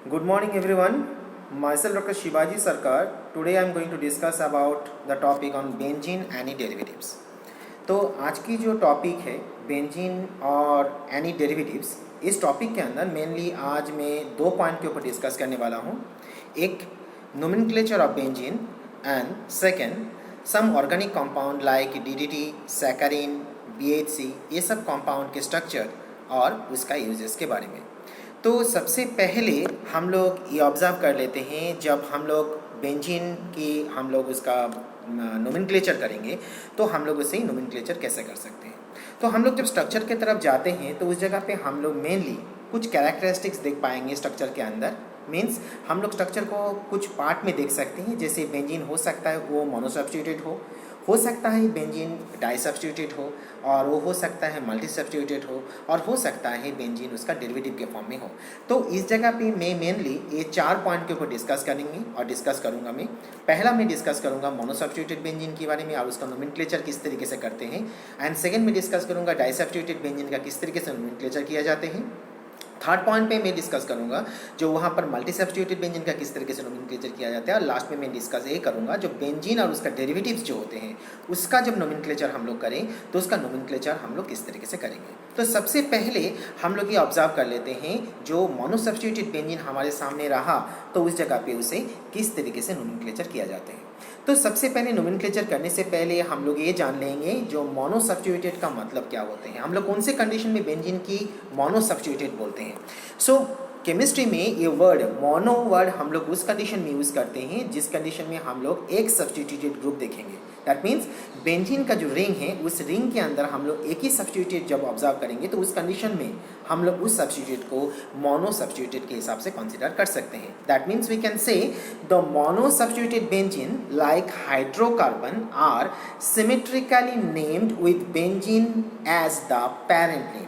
Good morning everyone. Myself Dr. Shivaji Sarkar. Today I am going to discuss about the topic on benzene any derivatives. तो आज की जो topic है benzene और any derivatives, इस topic के अंदर मेनली आज मैं दो पॉइंट के ऊपर डिस्कस करने वाला हूँ. एक nomenclature of benzene and second some organic compound like DDT, saccharin, BHC, ये सब कंपाउंड के स्ट्रक्चर और उसका यूजेस के बारे में. तो सबसे पहले हम लोग ये ऑब्ज़र्व कर लेते हैं, जब हम लोग बेंजीन की हम लोग उसका नोमेनक्लेचर करेंगे तो हम लोग उससे नोमेनक्लेचर कैसे कर सकते हैं. तो हम लोग जब स्ट्रक्चर की तरफ जाते हैं तो उस जगह पे हम लोग मेनली कुछ कैरेक्टरिस्टिक्स देख पाएंगे स्ट्रक्चर के अंदर. मीन्स हम लोग स्ट्रक्चर को कुछ पार्ट में देख सकते हैं. जैसे बेंजीन हो सकता है वो मोनोसब्स्टिट्यूटेड हो सकता है बेंजीन डाइसब्स्टिट्यूटेड हो, और वो हो सकता है मल्टी सब्स्टिट्यूटेड और हो सकता है बेंजीन उसका डेरिवेटिव के फॉर्म में हो. तो इस जगह पे मैं मेनली ये चार पॉइंट के ऊपर डिस्कस करेंगे और डिस्कस करूंगा. पहला मैं डिस्कस करूंगा मोनोसब्स्टिट्यूटेड बेंजीन के बारे में और उसका नोमेनक्लेचर किस तरीके से करते हैं. एंड सेकेंड में डिस्कस करूंगा डाइसब्स्टिट्यूटेड बेंजीन का किस तरीके से नोमेनक्लेचर किया जाते हैं. थर्ड पॉइंट पे मैं डिस्कस करूंगा जो वहाँ पर मल्टी सब्स्टिट्यूटेड बेंजीन का किस तरीके से नोमेनक्लेचर किया जाता है. और लास्ट में मैं डिस्कस ये करूँगा जो बेंजीन और उसका डेरिवेटिव्स जो होते हैं उसका जब नोमेनक्लेचर हम लोग करें तो उसका नोमेनक्लेचर हम लोग किस तरीके से करेंगे. तो सबसे पहले हम लोग ये ऑब्जर्व कर लेते हैं जो मोनोसब्स्टिट्यूटेड बेंजीन हमारे सामने रहा तो उस जगह पे उसे किस तरीके से नोमेनक्लेचर किया जाता है. तो सबसे पहले नोमेनक्लेचर करने से पहले हम लोग ये जान लेंगे जो मोनोसब्स्टिट्यूटेड का मतलब क्या होते हैं. हम लोग कौन से कंडीशन में बेंजीन की मोनोसब्स्टिट्यूटेड बोलते हैं. सो केमिस्ट्री में ये वर्ड मोनो वर्ड हम लोग उस कंडीशन में यूज़ करते हैं जिस कंडीशन में हम लोग एक सब्स्टिट्यूटेड ग्रुप देखेंगे. दैट मीन्स बेंजीन का जो रिंग है उस रिंग के अंदर हम लोग एक ही सब्स्टिट्यूटेड जब ऑब्जर्व करेंगे तो उस कंडीशन में हम लोग उस सब्स्टिट्यूट को मोनो सब्स्टिट्यूटेड के हिसाब से कंसीडर कर सकते हैं. That means we can say the mono substituted benzene like hydrocarbon are symmetrically named with benzene as the parent name.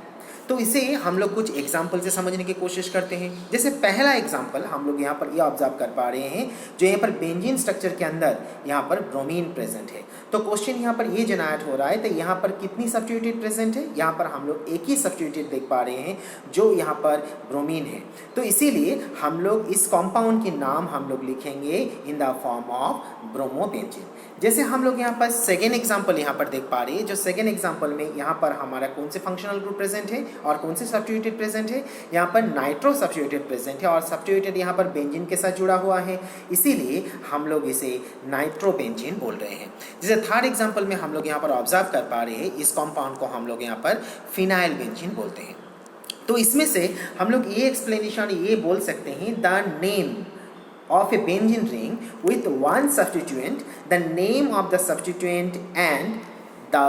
तो इसे हम लोग कुछ एग्जाम्पल से समझने की कोशिश करते हैं. जैसे पहला एग्जाम्पल हम लोग यहाँ पर ये ऑब्जर्व कर पा रहे हैं जो यहाँ पर बेंजीन स्ट्रक्चर के अंदर यहाँ पर ब्रोमीन प्रेजेंट है. तो क्वेश्चन यहाँ पर ये जनरेट हो रहा है तो यहाँ पर कितनी सब्स्टिट्यूटेड प्रेजेंट है. यहाँ पर हम लोग एक ही सब्स्टिट्यूटेड देख पा रहे हैं जो यहाँ पर ब्रोमीन है. तो इसीलिए हम लोग इस कॉम्पाउंड के नाम हम लोग लिखेंगे इन द फॉर्म ऑफ ब्रोमोबेंजीन. जैसे हम लोग यहाँ पर सेकेंड एग्जाम्पल यहाँ पर देख पा रहे हैं. जो सेकेंड एग्जाम्पल में यहाँ पर हमारा कौन से फंक्शनल ग्रुप प्रेजेंट है और कौन से सब्स्टिट्यूटेड प्रेजेंट है. यहाँ पर नाइट्रो सब्स्टिट्यूटेड प्रेजेंट है और सब्स्टिट्यूटेड यहाँ पर बेंजीन के साथ जुड़ा हुआ है, इसीलिए हम लोग इसे नाइट्रोबेंजीन बोल रहे हैं. जैसे थर्ड एग्जाम्पल में हम लोग यहाँ पर ऑब्जर्व कर पा रहे हैं इस कॉम्पाउंड को हम लोग यहाँ पर फिनाइल बेंजीन बोलते हैं. तो इसमें से हम लोग ये एक्सप्लेनेशन ये बोल सकते हैं the name of a benzene ring with one substituent, the name of the substituent and the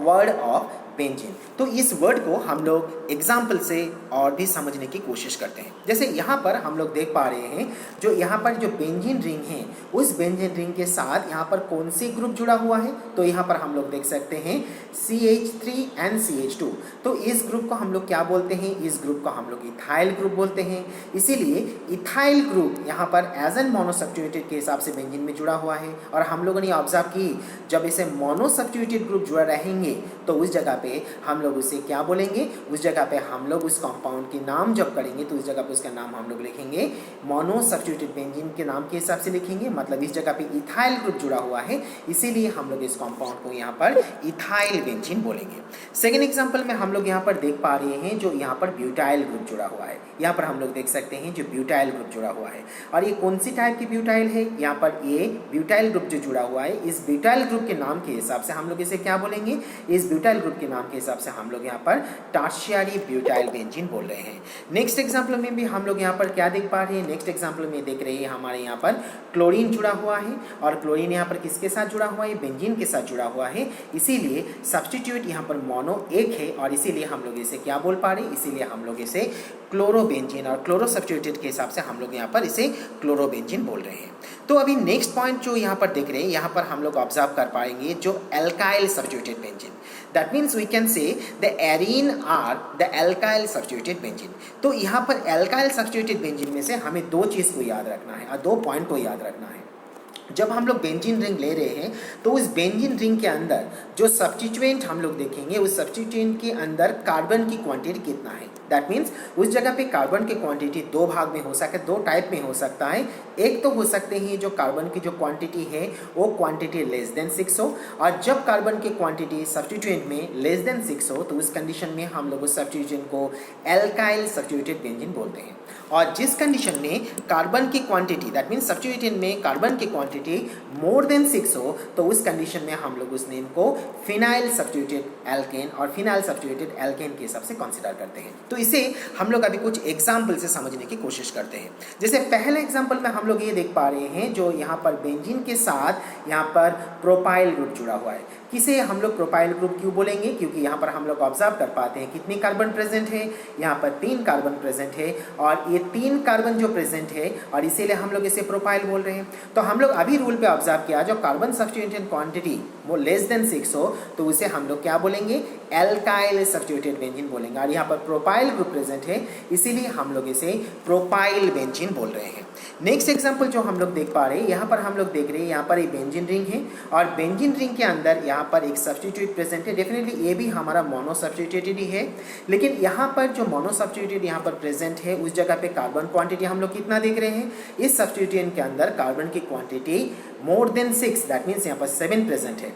word of benzene. तो इस वर्ड को हम लोग एग्जाम्पल से और भी समझने की कोशिश करते हैं. जैसे यहाँ पर हम लोग देख पा रहे हैं जो यहाँ पर जो बेंजीन रिंग है उस बेंजीन रिंग के साथ यहाँ पर कौन सी ग्रुप जुड़ा हुआ है. तो यहाँ पर हम लोग देख सकते हैं CH3 and CH2. तो इस ग्रुप को हम लोग क्या बोलते हैं, इस ग्रुप को हम लोग इथाइल ग्रुप बोलते हैं. इसीलिए इथाइल ग्रुप यहाँ पर एज एन मोनोसब्स्टिट्यूटेड के हिसाब से बेंजीन में जुड़ा हुआ है. और हम लोगों ने ऑब्जर्व की जब इसे मोनोसब्स्टिट्यूटेड ग्रुप जुड़ा रहेंगे तो उस जगह पे हम लोग उसे क्या बोलेंगे, उस जगह पे हम लोग उस कंपाउंड के नाम जब करेंगे तो उस जगह पे उसका नाम हम लोग लिखेंगे मोनोसब्स्टिट्यूटेड बेंजीन के नाम के हिसाब से लिखेंगे. मतलब इस जगह पे इथाइल ग्रुप जुड़ा हुआ है इसीलिए हम लोग इस कंपाउंड को यहाँ पर इथाइल बेंजीन बोलेंगे. सेकेंड एग्जाम्पल में हम लोग यहाँ पर देख पा रहे हैं जो यहाँ पर ब्यूटाइल ग्रुप जुड़ा हुआ है. यहाँ पर हम लोग देख सकते हैं जो ब्यूटाइल ग्रुप जुड़ा हुआ है. और ये कौन सी टाइप की ब्यूटाइल है, यहाँ पर ये ब्यूटाइल ग्रुप जो जुड़ा हुआ है इस ब्यूटाइल ग्रुप के नाम के हिसाब से हम लोग इसे क्या बोलेंगे, इस ब्यूटाइल ग्रुप के नाम के हिसाब से हम लोग यहाँ पर टर्शियरी ब्यूटाइल बेंजीन बोल रहे हैं. नेक्स्ट एग्जाम्पल में भी हम लोग यहाँ पर क्या देख पा रहे हैं, नेक्स्ट एग्जाम्पल में देख रहे हैं हमारे यहाँ पर क्लोरीन जुड़ा हुआ है. और क्लोरीन यहाँ पर किसके साथ जुड़ा हुआ है, बेंजीन के साथ जुड़ा हुआ है. इसीलिए सब्स्टिट्यूट यहाँ पर मोनो एक है और इसीलिए हम लोग इसे क्या बोल पा रहे हैं, इसीलिए हम लोग इसे क्लोरोबेंजीन और क्लोरो सब्स्टिट्यूटेड के हिसाब से हम लोग यहाँ पर इसे क्लोरोबेंजीन बोल रहे हैं. तो अभी नेक्स्ट पॉइंट जो यहाँ पर देख रहे हैं यहाँ पर हम लोग ऑब्जर्व कर पाएंगे जो alkyl substituted benzene. That means we can say the arene are the alkyl substituted benzene. तो यहाँ पर एल्काइल सब्स्टिट्यूटेड बेंजीन में से हमें दो चीज़ को याद रखना है और दो पॉइंट को याद रखना है. जब हम लोग बेंजीन रिंग ले रहे हैं तो उस बेंजीन रिंग के अंदर जो सब्स्टिट्यूएंट हम लोग देखेंगे, उस सब्स्टिट्यूएंट के अंदर कार्बन की क्वांटिटी कितना है। दैट मीन्स उस जगह पे कार्बन की क्वांटिटी दो भाग में हो सकता है, दो टाइप में हो सकता है। एक तो हो सकते हैं जो कार्बन की जो क्वांटिटी है वो क्वांटिटी लेस देन 6 हो, और जब कार्बन की क्वांटिटी सब्स्टिट्यूएंट में लेस देन 6 हो तो उस कंडीशन में हम लोग उस सब्स्टिट्यूएंट को एल्काइल सब्स्टिट्यूटेड बेंजीन बोलते हैं। और जिस कंडीशन में कार्बन की क्वांटिटी, दैट मीन्स सब्स्टिट्यूएंट में कार्बन की क्वांटिटी मोर देन 6 हो तो उस कंडीशन में हम लोग उस नेम को फिनाइल सब्स्टिट्यूटेड एल्केन और फिनाइल सब्स्टिट्यूटेड एल्केन के हिसाब से कंसीडर करते हैं। तो इसे हम लोग अभी कुछ एग्जाम्पल से समझने की कोशिश करते हैं। जैसे पहले एग्जाम्पल में हम लोग ये देख पा रहे हैं जो यहाँ पर बेंजीन के साथ यहाँ पर प्रोपाइल ग्रुप जुड़ा हुआ है। किसे हम लोग प्रोपाइल ग्रुप क्यों बोलेंगे? क्योंकि यहाँ पर हम लोग ऑब्जर्व कर पाते हैं कितनी कार्बन प्रेजेंट है, यहाँ पर 3 कार्बन प्रेजेंट है, और ये 3 कार्बन जो प्रेजेंट है और इसीलिए हम लोग इसे प्रोपाइल बोल रहे हैं। तो हम लोग अभी रूल पे ऑब्जर्व किया, जो कार्बन सब्स्टिट्यूटेड क्वांटिटी वो लेस देन 6 हो तो उसे हम लोग क्या बोलेंगे? एल्काइल सब्स्टिट्यूटेड बेंजीन बोलेंगे। और यहाँ पर प्रोपाइल ग्रुप प्रेजेंट है इसीलिए हम लोग इसे प्रोपाइल बेंजीन बोल रहे हैं। नेक्स्ट एग्जाम्पल जो हम लोग देख पा रहे हैं, यहाँ पर हम लोग देख रहे हैं यहाँ पर एक बेंजीन रिंग है और बेंजीन रिंग के अंदर यहाँ पर एक सब्स्टिट्यूट प्रेजेंट है। डेफिनेटली ये भी हमारा मोनो सब्स्टिट्यूटेड ही है, लेकिन यहाँ पर जो मोनो सब्स्टिट्यूटेड यहाँ पर प्रेजेंट है उस जगह पे कार्बन क्वांटिटी हम लोग कितना देख रहे हैं? इस सब्स्टिट्यूएंट के अंदर कार्बन की quantity more than 6, that means यहाँ पर 7 प्रेजेंट है।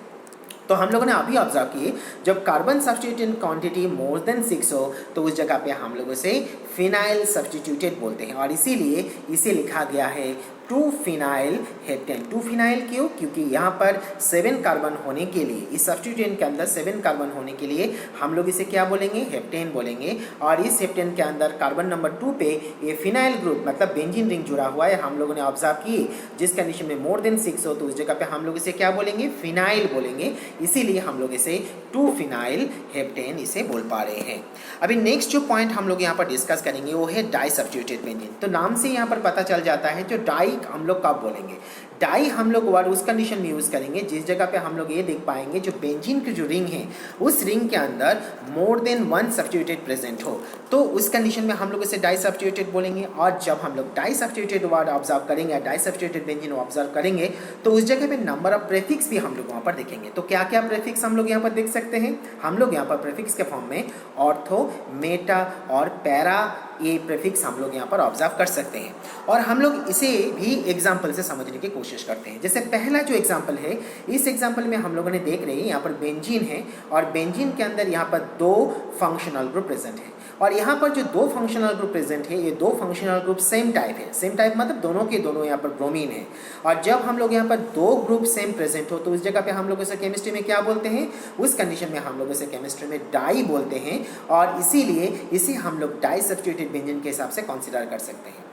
तो हम लोगों ने अभी ऑब्जर्व किए जब carbon substituted quantity more than 6 हो तो उस जगह पे हम लोग उसे फिनाइल सब्स्टिट्यूटेड बोलते हैं, और इसीलिए इसे लिखा गया है 2 फिनाइल हेप्टेन। 2 फिनाइल क्यों? क्योंकि यहाँ पर 7 कार्बन होने के लिए, इस सब्स्टिट्यूएंट के अंदर 7 कार्बन होने के लिए हम लोग इसे क्या बोलेंगे? हेप्टेन बोलेंगे। और इस हेप्टेन के अंदर कार्बन नंबर 2 पे ये फिनाइल ग्रुप मतलब बेंजीन रिंग जुड़ा हुआ है। हम लोगों ने ऑब्जर्व किए जिस कंडीशन में मोर देन 6 हो तो उस जगह पे हम लोग इसे क्या बोलेंगे? फिनाइल बोलेंगे। इसीलिए हम लोग इसे 2 फिनाइल हेप्टेन इसे बोल पा रहे हैं। अभी नेक्स्ट जो पॉइंट हम लोग यहाँ पर डिस्कस करेंगे वो है डाई सब्स्टिट्यूटेड बेंजीन। तो नाम से यहाँ पर पता चल जाता है जो डाई हम लोग कब बोलेंगे? डाई हम लोग वर्ड उस कंडीशन में यूज़ करेंगे जिस जगह पे हम लोग ये देख पाएंगे जो बेंजीन की जो रिंग है उस रिंग के अंदर मोर देन 1 सब्स्टिट्यूटेड प्रेजेंट हो, तो उस कंडीशन में हम लोग इसे डाई सब्स्टिट्यूटेड बोलेंगे। और जब हम लोग डाई सब्स्टिट्यूटेड वर्ड ऑब्जर्व करेंगे, डाई सब्स्टिट्यूटेड बेंजीन ऑब्जर्व करेंगे तो उस जगह पे नंबर ऑफ प्रेफिक्स भी हम लोग वहाँ पर देखेंगे। तो क्या क्या प्रेफिक्स हम लोग यहाँ पर देख सकते हैं? हम लोग यहाँ पर प्रेफिक्स के फॉर्म में ऑर्थो, मेटा और पैरा ये प्रेफिक्स हम लोग यहाँ पर ऑब्जर्व कर सकते हैं, और हम लोग इसे भी एग्जाम्पल से समझने की कोशिश करते हैं। जैसे पहला जो एग्जाम्पल है, इस एग्जाम्पल में हम लोगों ने देख रहे हैं यहाँ पर बेंजीन है और बेंजीन के अंदर यहाँ पर 2 फंक्शनल ग्रुप प्रेजेंट है, और यहाँ पर जो 2 फंक्शनल ग्रुप प्रेजेंट है ये 2 फंक्शनल ग्रुप सेम टाइप है। सेम टाइप मतलब दोनों के दोनों यहाँ पर ब्रोमीन है, और जब हम लोग यहाँ पर 2 ग्रुप सेम प्रेजेंट हो तो उस जगह पे हम लोग इसे केमिस्ट्री में क्या बोलते हैं? उस कंडीशन में हम लोग इसे केमिस्ट्री में डाई बोलते हैं, और इसीलिए इसे हम लोग डाई सब्स्टिट्यूटेड बेंजीन के हिसाब से कंसीडर कर सकते हैं।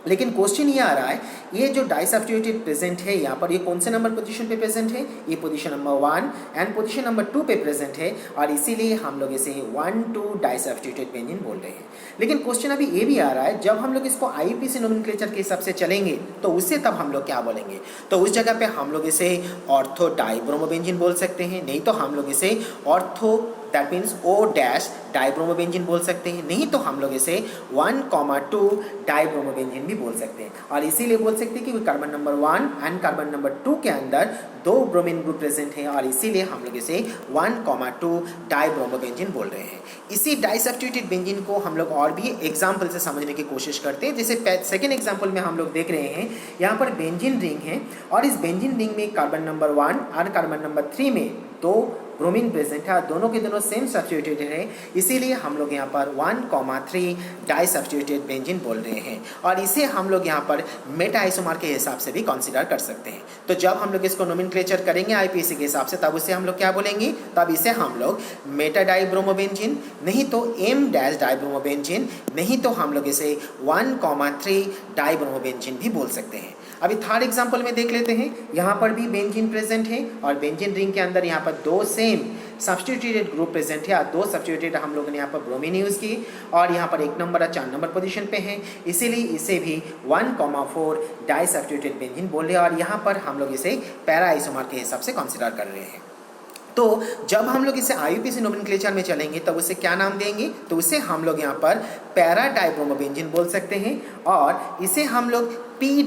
लेकिन क्वेश्चन ये आ रहा है, ये जो डाई सब्स्टिट्यूटेड प्रेजेंट है यहाँ पर ये कौन से नंबर पोजीशन पे प्रेजेंट है? ये position number 1 and position number 2 पे प्रेजेंट है, और इसीलिए हम लोग इसे 1,2 डाई सब्स्टिट्यूटेड बेंजीन बोल रहे हैं। लेकिन क्वेश्चन अभी ये भी आ रहा है, जब हम लोग इसको IUPAC नोमेनक्लेचर के हिसाब से चलेंगे तो उससे तब हम लोग क्या बोलेंगे? तो उस जगह पे हम लोग इसे ऑर्थो डाइब्रोमोबेंजीन बोल सकते हैं, नहीं तो हम लोग इसे ऑर्थो दैट मीन्स O- डाइब्रोमोबेंजीन बोल सकते हैं, नहीं तो हम लोग इसे 1,2 डाइब्रोमोबेंजीन भी बोल सकते हैं। और इसीलिए बोल सकते हैं कि carbon number 1 and carbon number 2 के अंदर 2 ब्रोमीन ग्रुप प्रेजेंट है, और इसीलिए हम लोग इसे 1,2 डाइब्रोमोबेंजीन बोल रहे हैं। इसी डाई सब्स्टिट्यूटेड बेंजीन को हम लोग और भी एग्जाम्पल से समझने की कोशिश करते हैं। जैसे सेकेंड एग्जाम्पल में हम लोग देख रहे हैं यहाँ पर बेंजीन रिंग है, और इस बेंजीन रिंग में कार्बन नंबर 1 और कार्बन नंबर 3 में 2 ब्रोमीन प्रेजेंट है, दोनों के दोनों सेम सब्स्टिट्यूटेड है, इसीलिए हम लोग यहाँ पर 1,3 डाई सब्स्टिट्यूटेड बेंजीन बोल रहे हैं, और इसे हम लोग यहाँ पर मेटा आइसोमर के हिसाब से भी कंसीडर कर सकते हैं। तो जब हम लोग इसको नोमेनक्लेचर करेंगे IUPAC के हिसाब से तब उसे हम लोग क्या बोलेंगे? तब इसे हम लोग मेटा डाइब्रोमोबेंजीन, नहीं तो M- डाइब्रोमोबेंजीन, नहीं तो हम लोग इसे 1,3 डाइब्रोमोबेंजीन भी बोल सकते हैं। अभी थर्ड एग्जाम्पल में देख लेते हैं, यहाँ पर भी बेंजीन प्रेजेंट है, और बेंजीन रिंग के अंदर यहाँ पर 2 सेम सब्स्टिट्यूटेड ग्रुप प्रेजेंट है, और 2 सब्स्टिट्यूटेड हम लोगों ने यहाँ पर ब्रोमीन यूज़ की, और यहाँ पर 1 नंबर और 4 नंबर पोजीशन पे है, इसीलिए इसे भी 1,4 डाई सब्स्टिट्यूटेड बेंजीन बोल रहे हैं, और यहाँ पर हम लोग इसे पैरा आइसोमर के हिसाब से कंसीडर कर रहे हैं। तो जब हम लोग इसे IUPAC नोमेनक्लेचर में चलेंगे तब उसे क्या नाम देंगे? तो उसे हम लोग यहाँ पर पैरा डाइब्रोमोबेंजीन बोल सकते हैं, और इसे हम लोग P-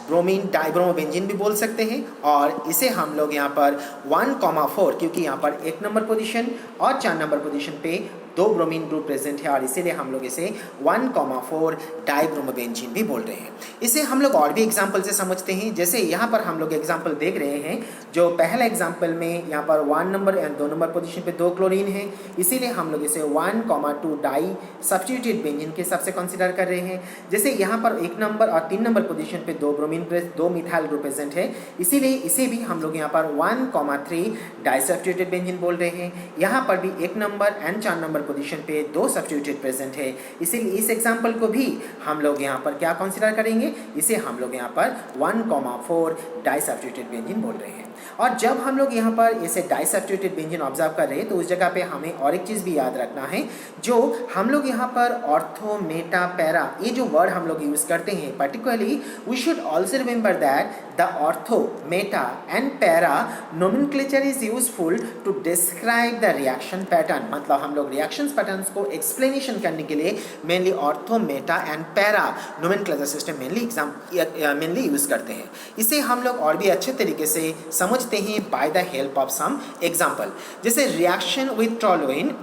ब्रोमीन डाइब्रोमोबेंजीन भी बोल सकते हैं। और इसे हम लोग यहाँ पर 1,4 क्योंकि यहाँ पर 1 नंबर पोजीशन और 4 नंबर पोजीशन पे 2 ब्रोमीन ग्रुप प्रेजेंट है और इसीलिए हम लोग इसे 1,4 डाइब्रोमोबेंजीन भी बोल रहे हैं। इसे हम लोग और भी एग्जाम्पल से समझते हैं। जैसे यहाँ पर हम लोग एग्जाम्पल देख रहे हैं, जो पहला एग्जाम्पल में यहाँ पर 1 नंबर एंड 2 नंबर पोजीशन पे 2 क्लोरीन है, इसीलिए हम लोग इसे 1,2 डाई सब्स्टिट्यूटेड बेंजीन के हिसाब से कंसिडर कर रहे हैं। जैसे यहाँ पर 1 नंबर और 3 नंबर पोजीशन पे 2 ब्रोमीन 2 मिथाइल ग्रुप प्रेजेंट है, इसीलिए इसे भी हम लोग यहाँ पर 1,3 डाई सब्स्टिट्यूटेड बेंजीन बोल रहे हैं। यहाँ पर भी 1 नंबर एंड 4 नंबर पोजीशन पे 2 सब्स्टिट्यूटेड प्रेजेंट है, इसीलिए इस एग्जांपल को भी हम लोग यहाँ पर क्या कंसीडर करेंगे, इसे हम लोग यहाँ पर 1,4 डाई सब्स्टिट्यूटेड बेंजीन बोल रहे हैं। और जब हम लोग यहाँ पर इसे डाई सब्स्टिट्यूटेड बेंजीन ऑब्जर्व कर रहे हैं तो उस जगह पे हमें और एक चीज़ भी याद रखना है, जो हम लोग यहाँ पर ऑर्थो, मेटा, पैरा ये जो वर्ड हम लोग यूज़ करते हैं, particularly we should also remember that the ortho, meta and para nomenclature is useful to describe the reaction pattern. मतलब हम लोग रिएक्शन पैटर्न्स को एक्सप्लेनेशन करने के लिए mainly ortho, meta and para nomenclature system mainly use करते हैं। इसे हम लोग और भी अच्छे तरीके से समझते हैं by the help of some example. जैसे reaction with toluene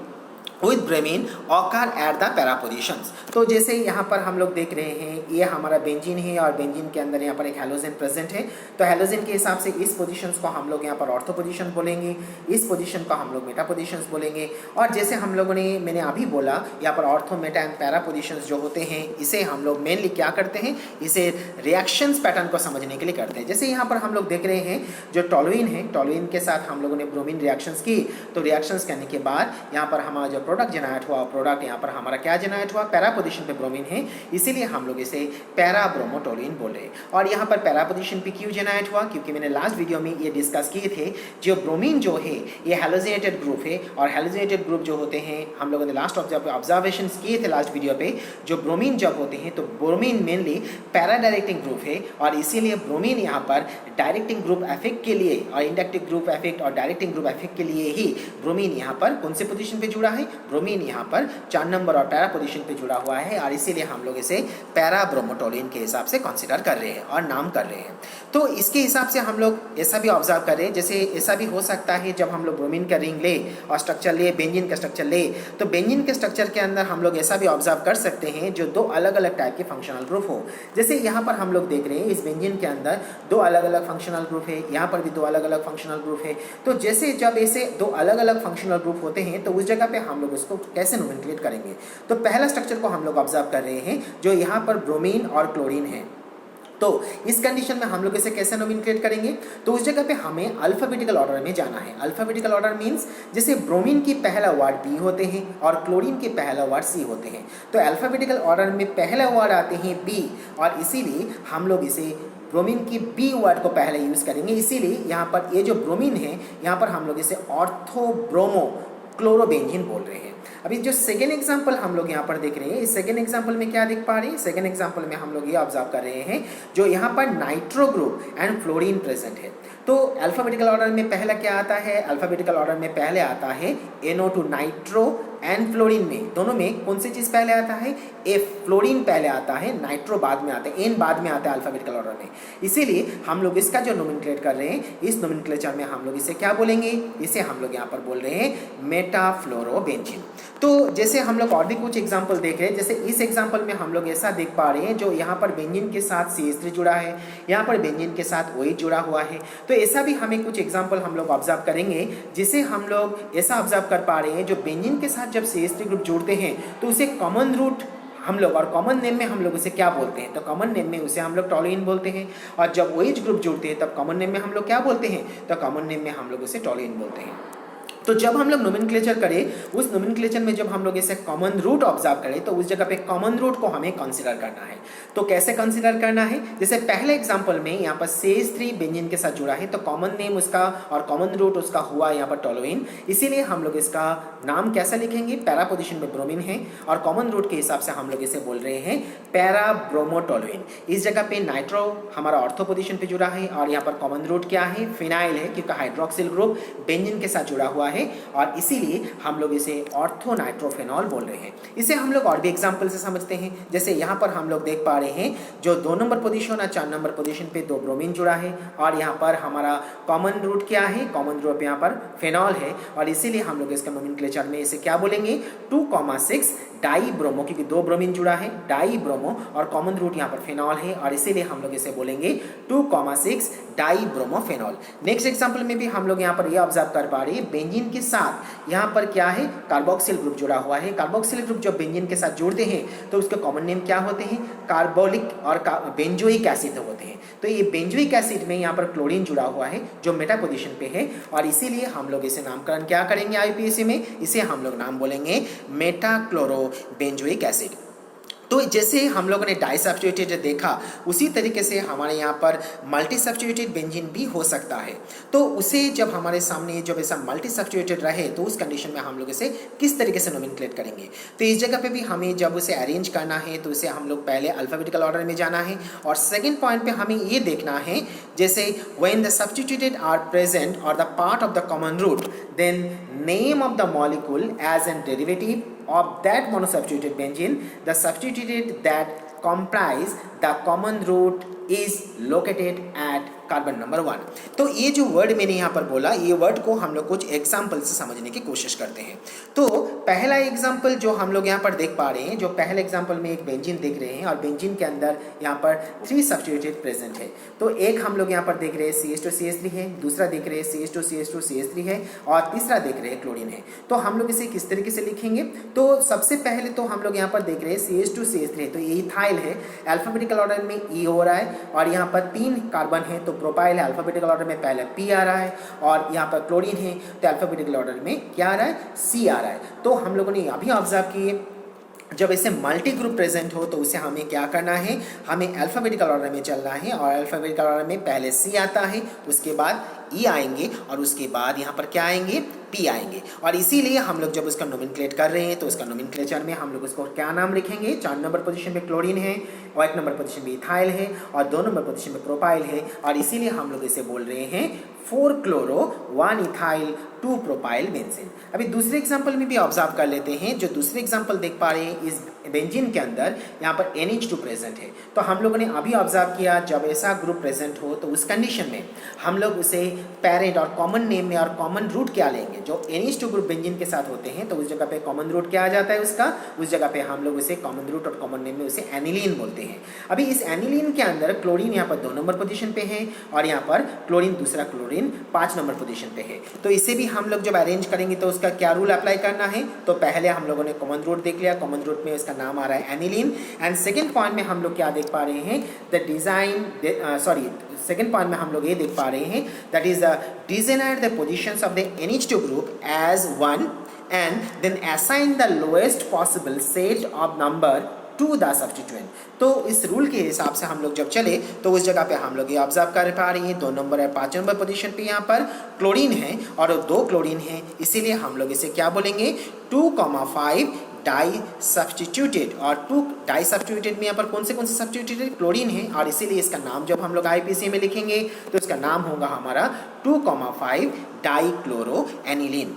with bromine occur at the para positions. तो जैसे यहाँ पर हम लोग देख रहे हैं, ये हमारा बेंजीन है और बेंजीन के अंदर यहाँ पर एक हेलोजन प्रेजेंट है। तो हेलोजन के हिसाब से इस पोजीशंस को हम लोग यहाँ पर ऑर्थो पोजीशन बोलेंगे, इस पोजीशन को हम लोग मेटा पोजीशंस बोलेंगे। और जैसे हम लोगों ने मैंने अभी बोला, यहाँ पर ortho, meta and para positions जो होते हैं, इसे हम लोग मेनली क्या करते हैं, इसे रिएक्शंस पैटर्न को समझने के लिए करते हैं। जैसे यहाँ पर हम लोग देख रहे हैं जो टोलुइन है, टोलुइन के साथ हम लोगों ने ब्रोमीन रिएक्शंस की। तो रिएक्शंस करने के बाद यहाँ पर हमारा जो प्रोडक्ट जनरेट हुआ, प्रोडक्ट यहाँ पर हमारा क्या जनरेट हुआ, पैरा पोजीशन पे ब्रोमीन है, इसीलिए हम लोग इसे पैरा ब्रोमोटोलुइन बोल रहे हैं। और यहाँ पर पैरा पोजीशन पे क्यों जनरेट हुआ, क्योंकि मैंने लास्ट वीडियो में ये डिस्कस किए थे, जो ब्रोमीन जो है ये हेलोजिनेटेड ग्रुप है। और हेलोजिनेटेड ग्रुप जो होते हैं, हम लोगों ने लास्ट ऑब्जर्वेशन किए थे लास्ट वीडियो पे, जो ब्रोमीन जब होते हैं तो bromine mainly para directing group है। और इसीलिए ब्रोमीन यहाँ पर डायरेक्टिंग ग्रुप इफेक्ट के लिए और इंडक्टिव ग्रुप इफेक्ट और डायरेक्टिंग ग्रुप इफेक्ट के लिए ही ब्रोमीन यहाँ पर कौन से पोजीशन पे जुड़ा है, ब्रोमीन यहाँ पर 4 नंबर और पैरा पोजीशन पे जुड़ा हुआ है। और इसीलिए हम लोग इसे पैरा ब्रोमोटोलुइन के हिसाब से कंसीडर कर रहे हैं और नाम कर रहे हैं। तो इसके हिसाब से हम लोग ऐसा भी ऑब्जर्व कर रहे हैं, जैसे ऐसा भी हो सकता है जब हम लोग ब्रोमीन का रिंग ले और स्ट्रक्चर ले, बेंजीन का स्ट्रक्चर ले, तो बेंजीन के स्ट्रक्चर के अंदर हम लोग ऐसा भी ऑब्जर्व कर सकते हैं जो 2 अलग अलग टाइप के फंक्शनल ग्रुप हो। जैसे यहाँ पर हम लोग देख रहे हैं इस बेंजीन के अंदर 2 अलग अलग फंक्शनल ग्रुप है, यहाँ पर भी 2 अलग अलग फंक्शनल ग्रुप है। तो जैसे जब ऐसे 2 अलग अलग फंक्शनल ग्रुप होते हैं तो उस जगह पे हम लोग उसको कैसे नोमेनक्लेट करेंगे। तो पहला स्ट्रक्चर को हम लोग ऑब्जर्व कर रहे हैं जो यहाँ पर ब्रोमीन और क्लोरीन है। तो इस कंडीशन में हम लोग इसे कैसे नोमेनक्लेट करेंगे, तो उस जगह पे हमें अल्फाबेटिकल ऑर्डर में जाना है। अल्फाबेटिकल ऑर्डर मींस जैसे ब्रोमीन की पहला वर्ड बी होते हैं और क्लोरीन के पहला वर्ड सी होते हैं। तो अल्फाबेटिकल ऑर्डर में पहला वर्ड आते हैं बी, और इसीलिए हम लोग इसे ब्रोमीन की बी वर्ड को पहले यूज़ करेंगे। इसीलिए यहाँ पर ये जो ब्रोमीन है, यहाँ पर हम लोग इसे ऑर्थो ब्रोमो क्लोरोबेंजीन बोल रहे हैं। अभी जो सेकेंड एग्जाम्पल हम लोग यहाँ पर देख रहे हैं, इस सेकेंड एग्जाम्पल में क्या देख पा रहे हैं, सेकेंड एग्जाम्पल में हम लोग ये ऑब्जर्व कर रहे हैं जो यहाँ पर nitro group and fluorine present है। तो अल्फाबेटिकल ऑर्डर में पहला क्या आता है, अल्फाबेटिकल ऑर्डर में पहले आता है NO2 नाइट्रो एंड फ्लोरीन में दोनों में कौन सी चीज़ पहले आता है, F फ्लोरीन पहले आता है, नाइट्रो बाद में आता है, N बाद में आता है अल्फाबेटिकल ऑर्डर में। इसीलिए हम लोग इसका जो नोमेनक्लेट कर रहे हैं, इस नोमेनक्लेचर में हम लोग इसे क्या बोलेंगे, इसे हम लोग यहाँ पर बोल रहे हैं मेटाफ्लोरोबेंजीन। तो जैसे हम लोग और भी कुछ एग्जाम्पल देख रहे हैं, जैसे इस एग्जाम्पल में हम लोग ऐसा देख पा रहे हैं जो यहाँ पर बेंजीन के साथ CH3 जुड़ा है, यहाँ पर बेंजीन के साथ OH जुड़ा हुआ है। तो ऐसा भी हमें कुछ एग्जाम्पल हम लोग ऑब्जर्व करेंगे जिसे हम लोग ऐसा ऑब्जर्व कर पा रहे हैं जो बेंजीन के साथ जब CH3 ग्रुप जुड़ते हैं तो उसे कॉमन रूट हम लोग और कॉमन नेम में हम लोग उसे क्या बोलते हैं, तो कॉमन नेम में उसे हम लोग टोलुइन बोलते हैं। और जब OH ग्रुप जुड़ते हैं तब कॉमन नेम में हम लोग क्या बोलते हैं, तो कॉमन नेम में हम लोग उसे टोलुइन बोलते हैं। तो जब हम लोग नोमेनक्लेचर करें, उस नोमेनक्लेचर में जब हम लोग इसे कॉमन रूट ऑब्जर्व करें तो उस जगह पे कॉमन रूट को हमें कंसीडर करना है। तो कैसे कंसीडर करना है, जैसे पहले एग्जांपल में यहाँ पर CH3 बेंजीन के साथ जुड़ा है तो कॉमन नेम उसका और कॉमन रूट उसका हुआ यहाँ पर टोलुइन। इसीलिए हम लोग इसका नाम कैसा लिखेंगे, पैरा पोजिशन में ब्रोमीन है और कॉमन रूट के हिसाब से हम लोग इसे बोल रहे हैं पैरा ब्रोमोटोलुइन। इस जगह पे नाइट्रो हमारा ऑर्थो पोजिशन पे जुड़ा है और यहाँ पर कॉमन रूट क्या है, फिनाइल है, क्योंकि हाइड्रोक्सिल ग्रुप बेंजीन के साथ जुड़ा हुआ है और इसीलिए हम लोग इसे ऑर्थोनाइट्रोफेनॉल बोल रहे हैं। इसे हम लोग और भी एग्जाम्पल से समझते हैं। जैसे यहाँ पर हम लोग देख पा रहे हैं जो 2 नंबर पोजीशन और 4 नंबर पोजीशन पे 2 ब्रोमीन जुड़ा है और यहाँ पर हमारा कॉमन रूट क्या है, कॉमन रूट यहाँ पर फेनॉल है और इसीलिए हम लोग इसका नोमेनक्लेचर में इसे क्या बोलेंगे 2,6 डाई ब्रोमो, क्योंकि 2 ब्रोमीन जुड़ा है, डाई ब्रोमो और कॉमन रूट यहाँ पर फेनॉल है और इसीलिए हम लोग इसे बोलेंगे 2,6 die bromo phenol. Next example में भी हम लोग यहाँ पर ये ऑब्जर्व कर पा रहे हैं बेंजीन के साथ यहाँ पर क्या है कार्बोक्सिल ग्रुप जुड़ा हुआ है। कार्बोक्सिल ग्रुप जब बेंजीन के साथ जुड़ते हैं तो उसके कॉमन नेम क्या होते हैं, कार्बोलिक और बेंजोइक एसिड होते हैं। तो ये बेंजोइक एसिड में यहाँ पर क्लोरीन जुड़ा हुआ है जो मेटा पोजीशन पे है और इसीलिए हम लोग इसे नामकरण क्या करेंगे आईपीएसी में, इसे हम लोग नाम बोलेंगे मेटा क्लोरो बेंजोइक एसिड। तो जैसे हम लोगों ने डाई सब्स्टिट्यूटेड देखा उसी तरीके से हमारे यहाँ पर मल्टी सब्स्टिट्यूटेड बेंजीन भी हो सकता है। तो उसे जब हमारे सामने जब ऐसा मल्टी सब्स्टिट्यूटेड रहे तो उस कंडीशन में हम लोग इसे किस तरीके से नोमेनक्लेट करेंगे। तो इस जगह पे भी हमें जब उसे अरेंज करना है तो उसे हम लोग पहले अल्फाबेटिकल ऑर्डर में जाना है और सेकेंड पॉइंट पे हमें ये देखना है जैसे when the substituted are present और the part of the common root then name of the molecule as an derivative of that monosubstituted benzene, the substituted that comprise the common root is located at carbon number 1। तो ये जो word मैंने यहाँ पर बोला ये word को हम लोग कुछ एग्जाम्पल से समझने की कोशिश करते हैं। तो पहला एग्जाम्पल जो हम लोग यहाँ पर देख पा रहे हैं, जो पहले एग्जाम्पल में एक बेंजीन देख रहे हैं और बेंजीन के अंदर यहाँ पर 3 सब्स्टिट्यूटेड प्रेजेंट है। तो एक हम लोग यहाँ पर देख रहे हैं CH2CH3 है, दूसरा देख रहे हैं CH2CH2CH3 है और तीसरा देख रहे हैं क्लोरीन है। तो हम लोग इसे किस तरीके से लिखेंगे, तो सबसे पहले तो हम लोग यहाँ पर देख रहे हैं CH2CH3 तो ये इथाइल है, अल्फाबेटिकल ऑर्डर में E हो रहा है और यहाँ पर 3 कार्बन है तो प्रोपाइल है, अल्फाबेटिकल ऑर्डर में पहले P आ रहा है और यहाँ पर क्लोरीन है तो अल्फाबेटिकल ऑर्डर में क्या आ रहा है, C आ रहा है। तो हम लोगों ने अभी ऑब्जर्व किए जब ऐसे मल्टी ग्रुप प्रेजेंट हो तो उसे हमें क्या करना है, हमें अल्फाबेटिकल ऑर्डर में चलना है और अल्फाबेटिकल ऑर्डर में पहले C आता है, उसके बाद E आएंगे और उसके बाद यहाँ पर क्या आएंगे, P आएंगे। और इसीलिए हम लोग जब उसका नोमेनक्लेट कर रहे हैं तो उसका नोमेनक्लेचर में हम लोग उसको क्या नाम लिखेंगे, 4 नंबर पोजीशन पे क्लोरीन है और 1 नंबर पोजीशन पे इथाइल है और 2 नंबर पोजीशन पे प्रोपाइल है और इसीलिए हम लोग इसे बोल रहे हैं 4 क्लोरो 1 इथाइल 2 प्रोपाइल बेंजीन। अभी दूसरे एग्जाम्पल में भी ऑब्जर्व कर लेते हैं। जो दूसरे एग्जाम्पल देख पा रहे हैं इस बेंजीन के अंदर यहाँ पर NH2 प्रेजेंट है। तो हम लोगों ने अभी ऑब्जर्व किया जब ऐसा ग्रुप प्रेजेंट हो तो उस कंडीशन में हम लोग उसे पेरेंट और कॉमन नेम में और कॉमन रूट क्या लेंगे, जो NH2 ग्रुप बेंजीन के साथ होते हैं तो उस जगह पे कॉमन रूट क्या आ जाता है उसका, उस जगह पे हम लोग उसे कॉमन रूट और कॉमन नेम में उसे एनिलीन बोलते हैं। अभी इस एनिलीन के अंदर क्लोरीन यहाँ पर 2 नंबर पोजीशन पे है और यहाँ पर क्लोरीन दूसरा क्लोरीन 5 नंबर पोजीशन पे है। तो इसे भी हम लोग जब अरेंज करेंगे तो उसका क्या रूल अप्लाई करना है, तो पहले हम लोगों ने कॉमन रूट देख लिया, कॉमन रूट में उसका नाम आ रहा है एनिलीन एंड सेकेंड पॉइंट में हम लोग क्या देख पा रहे हैं, द डिजाइन सेकेंड पॉइंट में हम लोग ये देख पा रहे हैं that is the design the positions of the NH2 group as 1 and then assign the lowest possible set of number to the substituent. तो इस रूल के हिसाब से हम लोग जब चले तो उस जगह पे हम लोग ये ऑब्जर्व कर पा रहे हैं 2 नंबर और 5 नंबर पोजीशन पे यहाँ पर क्लोरीन है और 2 क्लोरीन है, इसीलिए हम लोग इसे क्या बोलेंगे 2,5 डाई सब्स्टिट्यूटेड और 2 डाई सब्स्टिट्यूटेड में यहाँ पर कौन से सब्स्टिट्यूटेड क्लोरीन है और इसीलिए इसका नाम जब हम लोग आईपीसी में लिखेंगे तो इसका नाम होगा हमारा 2,5 डाई क्लोरो एनिलीन।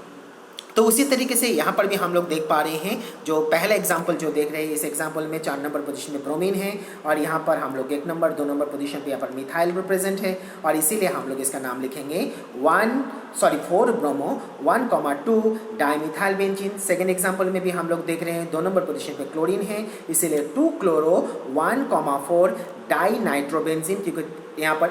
तो उसी तरीके से यहाँ पर भी हम लोग देख पा रहे हैं जो पहला एग्जाम्पल जो देख रहे हैं इस एग्जाम्पल में 4 नंबर पोजीशन में ब्रोमीन है और यहाँ पर हम लोग 1 नंबर 2 नंबर पोजीशन पे यहाँ पर मिथाइल ग्रुप प्रेजेंट है और इसीलिए हम लोग इसका नाम लिखेंगे 4 bromo 1,2 dimethyl benzene. Second example में भी हम लोग देख रहे हैं 2 नंबर पोजीशन पे क्लोरीन है इसीलिए 2 क्लोरो 1,4 डाई नाइट्रोबेंजीन, क्योंकि यहाँ पर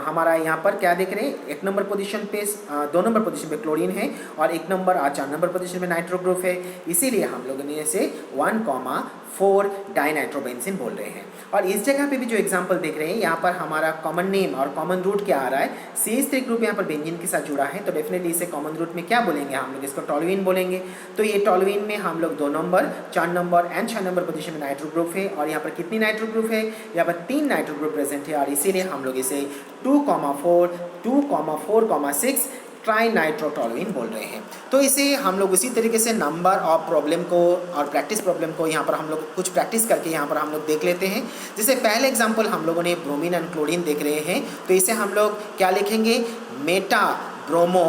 हमारा यहाँ पर क्या देख रहे हैं 1 नंबर पोजीशन पे 2 नंबर पोजीशन पे क्लोरीन है और 1 नंबर और 4 नंबर पोजीशन पे नाइट्रो ग्रुप है, इसीलिए हम लोगों ने इसे 1,4 डाइनाइट्रोबेंजीन बोल रहे हैं। और इस जगह पे भी जो एग्जांपल देख रहे हैं यहाँ पर हमारा कॉमन नेम और कॉमन रूट क्या आ रहा है, CH3 ग्रुप यहाँ पर बेंजीन के साथ जुड़ा है तो डेफिनेटली इसे कॉमन रूट में क्या बोलेंगे, हम लोग इसको टॉलुइन बोलेंगे। तो ये टॉलुइन में हम लोग 2 number 4 number and 6 number position में नाइट्रो ग्रुप है और यहाँ पर कितनी नाइट्रो ग्रुप है, यहाँ पर 3 नाइट्रो ग्रुप प्रेजेंट है और इसीलिए हम लोग इसे 2,4,6 ट्राइनाइट्रोटॉलुइन बोल रहे हैं। तो इसे हम लोग उसी तरीके से नंबर ऑफ प्रॉब्लम को और प्रैक्टिस प्रॉब्लम को यहाँ पर हम लोग कुछ प्रैक्टिस करके यहाँ पर हम लोग देख लेते हैं। जैसे पहले एग्जांपल हम लोगों ने ब्रोमीन एंड क्लोरीन देख रहे हैं तो इसे हम लोग क्या लिखेंगे, Meta bromo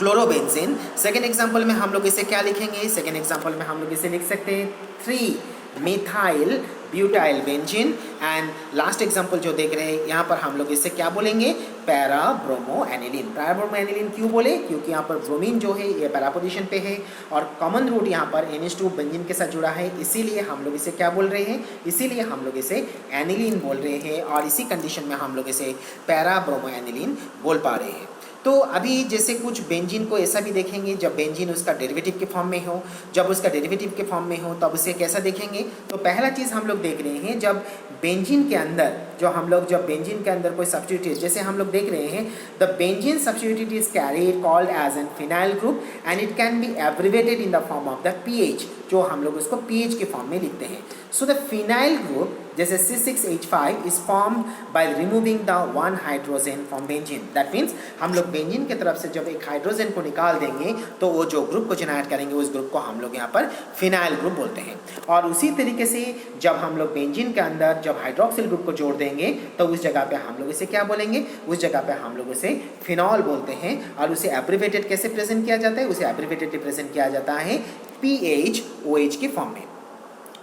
chlorobenzene. Second example में हम लोग इसे क्या लिखेंगे, सेकेंड एग्जाम्पल में हम लोग इसे लिख सकते हैं 3-methyl butyl benzene. And last example जो देख रहे हैं यहाँ पर हम लोग इसे क्या बोलेंगे, para bromo aniline. Para bromo aniline क्यों बोले, क्योंकि यहाँ पर ब्रोमीन जो है ये पैरा पोजीशन पे है और कॉमन रूट यहाँ पर NH2 बेंजीन के साथ जुड़ा है, इसीलिए हम लोग इसे क्या बोल रहे हैं, इसीलिए हम लोग इसे एनिलीन बोल रहे हैं और इसी कंडीशन में हम लोग इसे पैरा ब्रोमो एनिलीन बोल पा रहे हैं। तो अभी जैसे कुछ बेंजीन को ऐसा भी देखेंगे जब बेंजीन उसका डेरिवेटिव के फॉर्म में हो, जब उसका डेरिवेटिव के फॉर्म में हो तब उसे कैसा देखेंगे। तो पहला चीज़ हम लोग देख रहे हैं जब बेंजीन के अंदर जब बेंजीन के अंदर कोई सब्स्टिट्यूट, जैसे हम लोग देख रहे हैं the benzene substitute is carried called as an phenyl group and it can be abbreviated in the form of the PH, जो हम लोग उसको पीएच के फॉर्म में लिखते हैं। सो द फिनाइल ग्रुप जैसे C6H5 is formed by removing the one hydrogen from benzene. That means हम लोग बेंजीन की तरफ से जब एक हाइड्रोजन को निकाल देंगे तो वो जो ग्रुप को जनरेट करेंगे उस ग्रुप को हम लोग यहाँ पर फिनाइल ग्रुप बोलते हैं। और उसी तरीके से जब हम लोग बेंजीन के अंदर जब हाइड्रोक्सिल ग्रुप को जोड़ देंगे तो उस जगह पे हम लोग इसे क्या बोलेंगे, उस जगह पे हम लोग इसे फिनॉल बोलते हैं। और उसे एब्रिवेटेड कैसे प्रेजेंट किया जाता है, उसे एब्रिवेटेड प्रेजेंट किया जाता है PHOH के फॉर्म में।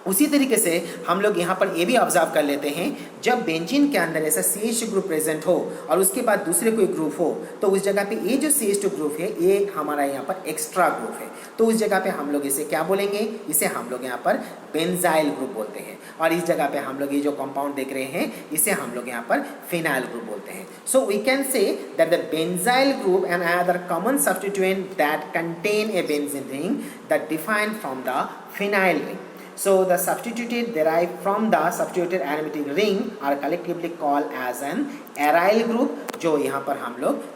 उसी तरीके से हम लोग यहाँ पर ये भी ऑब्जर्व कर लेते हैं जब बेंजीन के अंदर ऐसा CH ग्रुप प्रेजेंट हो और उसके बाद दूसरे कोई ग्रुप हो तो उस जगह पे ये जो CH2 ग्रुप है ये हमारा यहाँ पर एक्स्ट्रा ग्रुप है, तो उस जगह पे हम लोग इसे क्या बोलेंगे, इसे हम लोग यहाँ पर बेंजाइल ग्रुप बोलते हैं। और इस जगह पे हम लोग ये जो कंपाउंड देख रहे हैं इसे हम लोग यहाँ पर फिनाइल ग्रुप बोलते हैं। So we can say that the benzyl group and other common substituent that contain a benzene ring that defined from the phenyl ring. So the substituted derived from the substituted aromatic ring are collectively called as an aryl group, जो यहाँ पर हम लोग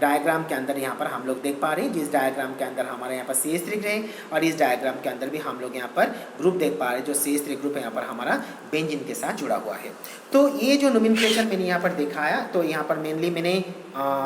diagram के अंदर यहाँ पर हम लोग देख पा रहे हैं। जिस डायग्राम के अंदर हमारे यहाँ पर CH3 है और इस डायग्राम के अंदर भी हम लोग यहाँ पर ग्रुप देख पा रहे हैं जो CH3 ग्रुप है यहाँ पर हमारा बेंजीन के साथ जुड़ा हुआ है। तो ये जो नोमेनक्लेचर मैंने यहाँ पर दिखाया तो यहाँ पर मेनली मैंने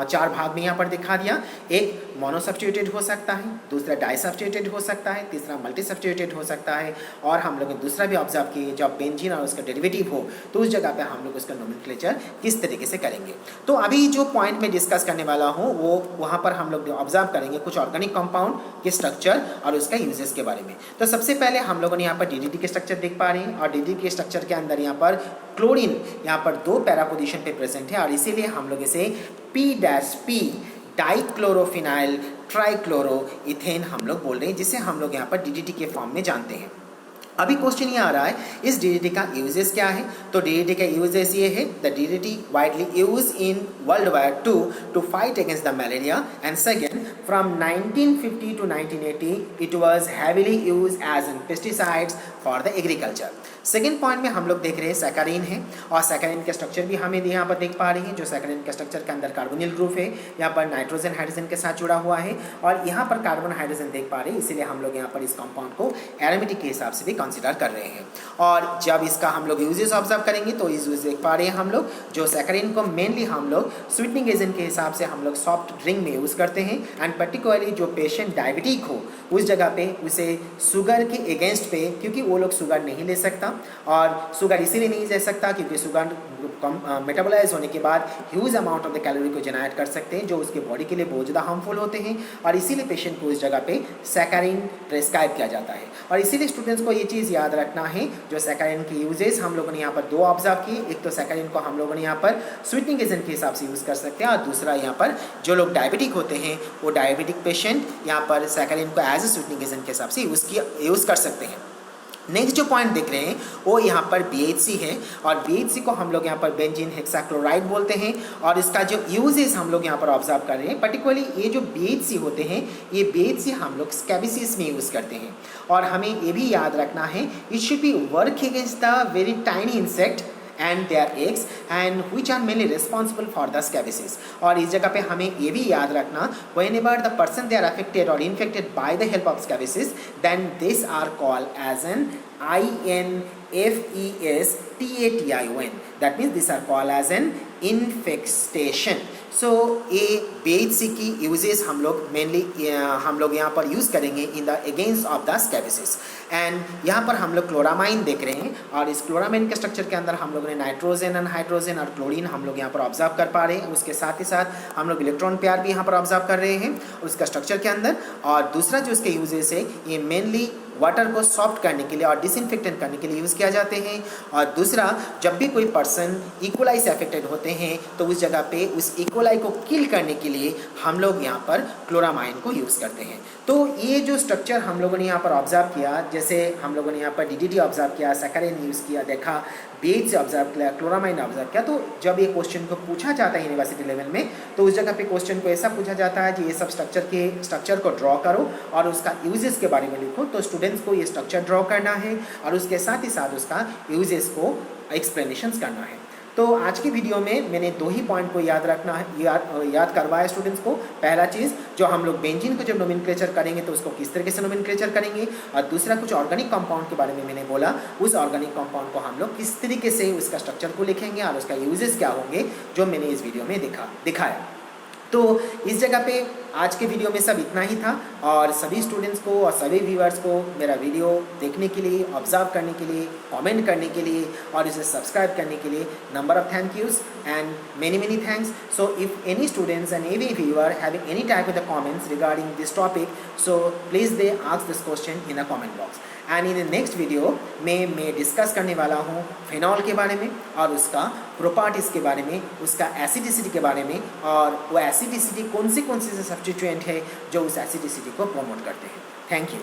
4 भाग में यहाँ पर दिखा दिया। एक मोनो सब्स्टिट्यूटेड हो सकता है, दूसरा डाई सब्स्टिट्यूटेड हो सकता है, तीसरा मल्टी सब्स्टिट्यूटेड हो सकता है और हम लोग ने दूसरा भी ऑब्जर्व किए जब बेंजीन और उसका डेरिवेटिव हो तो उस जगह पे हम लोग उसका नोमेनक्लेचर किस तरीके से करेंगे। तो अभी जो पॉइंट में डिस्कस करने वाला हूँ वो वहाँ पर हम लोग ऑब्जर्व करेंगे कुछ ऑर्गेनिक कंपाउंड के स्ट्रक्चर और उसका यूजेस के बारे में। तो सबसे पहले हम लोगों ने यहाँ पर DDT के स्ट्रक्चर देख पा रहे हैं और DDT के स्ट्रक्चर के अंदर यहाँ पर क्लोरीन यहाँ पर 2 पैरा पोजीशन पे प्रेजेंट है और इसीलिए हम लोग इसे P' डाइक्लोरोफिनाइल ट्राइक्लोरो इथेन हम लोग बोल रहे हैं, जिसे हम लोग यहाँ पर DDT के फॉर्म में जानते हैं। अभी क्वेश्चन ये आ रहा है इस DDT का यूजेस क्या है। तो DDT का यूजेस ये है the DDT widely use in world war two fight against the malaria and second from 1950 to 1980 it was heavily use as an pesticides for the agriculture. Second point में हम लोग देख रहे हैं सैकरीन है और सैकरीन के स्ट्रक्चर भी हमें यहाँ पर देख पा रहे हैं। जो सैकरीन के स्ट्रक्चर के अंदर कार्बोनिल ग्रुप है, यहाँ पर नाइट्रोजन हाइड्रोजन के साथ जुड़ा हुआ है और यहाँ पर कार्बन हाइड्रोजन देख पा रहे हैं, इसीलिए हम लोग यहाँ पर इस कंपाउंड को एरोमेटिक के हिसाब से भी कंसिडर कर रहे हैं। और जब इसका हम लोग यूजेस ऑब्जर्व करेंगे तो यूज देख पा रहे हैं हम लोग जो सैकरीन को मेनली हम लोग स्वीटनिंग एजेंट के हिसाब से हम लोग सॉफ्ट ड्रिंक में यूज़ करते हैं एंड पर्टिकुलरली जो पेशेंट डायबिटिक हो उस जगह पे उसे शुगर के अगेंस्ट पे, क्योंकि वो लोग शुगर नहीं ले सकता और शुगर इसीलिए नहीं ले सकता क्योंकि शुगर मेटाबोलाइज होने के बाद huge amount of the calorie को जनरेट कर सकते हैं जो उसके बॉडी के लिए बहुत ज़्यादा हार्मफुल होते हैं और इसीलिए पेशेंट को इस जगह पे सैकरीन प्रेस्क्राइब किया जाता है। और इसीलिए स्टूडेंट्स को ये चीज़ याद रखना है जो सैकरीन के यूजेस हम लोगों ने यहाँ पर 2 ऑब्जर्व किए। एक तो सैकरीन को हम लोगों ने यहाँ पर स्वीटनिंग एजेंट के हिसाब से यूज़ कर सकते हैं और दूसरा यहाँ पर जो लोग डायबिटिक होते हैं वो डायबिटिक पेशेंट यहाँ पर सैकरीन को एज ए स्वीटनिंग एजेंट के हिसाब से यूज़ कर सकते हैं। नेक्स्ट जो पॉइंट देख रहे हैं वो यहाँ पर BHC है और BHC को हम लोग यहाँ पर बेंजीन हेक्साक्लोराइड बोलते हैं और इसका जो यूजेस हम लोग यहाँ पर ऑब्जर्व कर रहे हैं। पर्टिकुलरली ये जो BHC होते हैं ये BHC हम लोग स्कैबिसिस में यूज़ करते हैं और हमें ये भी याद रखना है it should be work against the very tiny insect and their eggs and which are mainly responsible for the scabies। और इस जगह पे हमें ये भी याद रखना whenever the person they are affected or infected by the help of scabies then these are called as an infestation, that means these are called as an infestation। सो ये BHC की यूजेस हम लोग मेनली हम लोग यहाँ पर use करेंगे in the against of the scabies. And यहाँ पर हम लोग क्लोरामाइन देख रहे हैं और इस क्लोरामाइन के स्ट्रक्चर के अंदर हम लोगों ने नाइट्रोजन एंड हाइड्रोजन और क्लोरीन हम लोग यहाँ पर ऑब्जर्व कर पा रहे हैं। उसके साथ ही साथ हम लोग इलेक्ट्रॉन पेयर भी यहाँ पर ऑब्जर्व कर रहे हैं उसका स्ट्रक्चर के अंदर। और दूसरा जो इसके यूजेस है ये मेनली वाटर को सॉफ्ट करने के लिए और डिसइंफेक्टेंट करने के लिए यूज़ किया जाते हैं। और दूसरा, जब भी कोई पर्सन इकोलाई से अफेक्टेड होते हैं तो उस जगह पे उस इकोलाई को किल करने के लिए हम लोग यहाँ पर क्लोरामाइन को यूज़ करते हैं। तो ये जो स्ट्रक्चर हम लोगों ने यहाँ पर ऑब्जर्व किया, जैसे हम लोगों ने यहाँ पर DDT ऑब्जर्व किया, सैकरिन यूज़ किया, देखा, BHC ऑब्जर्व किया, क्लोरामाइन ऑब्जर्व किया। तो जब ये क्वेश्चन को पूछा जाता है यूनिवर्सिटी लेवल में तो उस जगह पे क्वेश्चन को ऐसा पूछा जाता है कि ये सब स्ट्रक्चर को ड्रॉ करो और उसका यूजेस के बारे में लिखो। तो स्टूडेंट्स को ये स्ट्रक्चर ड्रॉ करना है और उसके साथ ही साथ उसका यूजेस को एक्सप्लेनेशंस करना है। तो आज की वीडियो में मैंने 2 ही पॉइंट को याद करवाया स्टूडेंट्स को। पहला चीज़, जो हम लोग बेंजीन को जब नोमेनक्लेचर करेंगे तो उसको किस तरीके से नोमेनक्लेचर करेंगे, और दूसरा कुछ ऑर्गेनिक कंपाउंड के बारे में मैंने बोला, उस ऑर्गेनिक कंपाउंड को हम लोग किस तरीके से उसका स्ट्रक्चर को लिखेंगे और उसका यूजेस क्या होंगे, जो मैंने इस वीडियो में दिखाया। तो इस जगह पे आज के वीडियो में सब इतना ही था और सभी स्टूडेंट्स को और सभी व्यूअर्स को मेरा वीडियो देखने के लिए, ऑब्जर्व करने के लिए, कमेंट करने के लिए और इसे सब्सक्राइब करने के लिए number of thank use and many thanks. So if any students and any viewer having any type of the comments regarding this topic, so please they ask this question in the comment box. And in next video में मैं discuss करने वाला हूँ phenol के बारे में और उसका प्रॉपर्टीज़ के बारे में, उसका एसिडिसिटी के बारे में, और वो एसिडिसिटी कौन से सब्स्टिट्यूएंट है जो उस एसिडिसिटी को प्रमोट करते हैं। Thank you.